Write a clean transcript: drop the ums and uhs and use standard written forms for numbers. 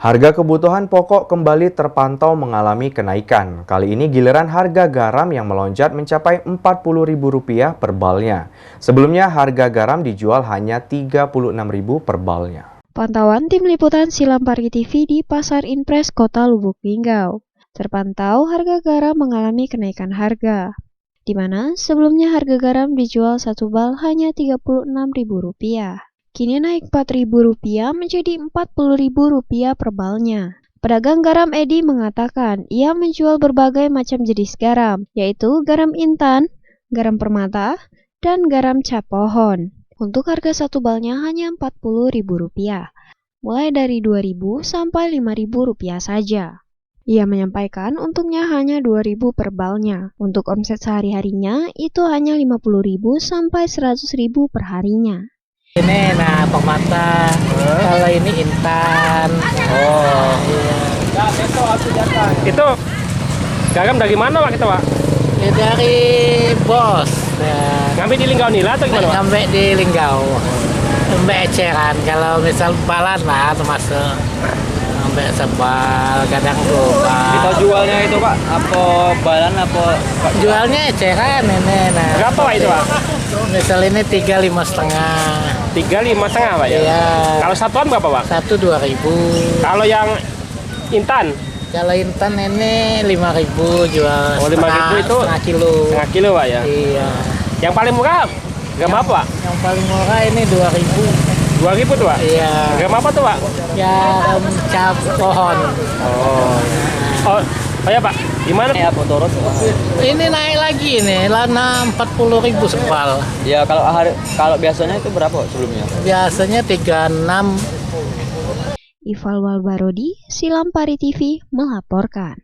Harga kebutuhan pokok kembali terpantau mengalami kenaikan. Kali ini giliran harga garam yang melonjak mencapai Rp40.000 per balnya. Sebelumnya harga garam dijual hanya Rp36.000 per balnya. Pantauan Tim Liputan Silampari TV di Pasar Impres Kota Lubuk Linggau. Terpantau harga garam mengalami kenaikan harga, di mana sebelumnya harga garam dijual satu bal hanya Rp36.000. Kini naik Rp4.000 menjadi Rp40.000 per balnya. Pedagang garam Edi mengatakan ia menjual berbagai macam jenis garam, yaitu garam intan, garam permata, dan garam cap pohon. Untuk harga satu balnya hanya Rp40.000, mulai dari Rp2.000 sampai Rp5.000 saja. Ia menyampaikan untungnya hanya Rp2.000 per balnya. Untuk omset sehari-harinya itu hanya Rp50.000 sampai Rp100.000 per harinya. Ini permata, kalau ini intan. Oh, iya. Itu garam dari mana Pak kita Pak? Ya, dari Bos. Ya. Ngambil di Linggau Nila atau gimana Pak? Ngambil di Linggau. Ngambil eceran, kalau misal balan lah termasuk. Ngambil sebal, kadang global. Kita jualnya itu Pak, apa balan apa? Jualnya eceran ini. Nah. Berapa Pak itu Pak? Misal ini 35,5. 35,5 Pak ya? Iya. Kalau satuan berapa Pak? Satu Rp2.000. Kalau yang intan? Kalau intan ini Rp5.000 jual. Oh, Rp5.000 itu setengah kilo. Setengah kilo Pak ya? Iya. Yang paling murah garam apa Pak? Yang paling murah ini Rp2.000. Rp2.000 tuh Pak? Iya. Garam apa tuh Pak? Garam cap pohon. Oh ya Pak, gimana? Ya turun. Ini naik lagi nih, lana Rp40.000 sebal. Ya kalau biasanya itu berapa sebelumnya? Biasanya 36. Ival Walbarodi, Silampari TV melaporkan.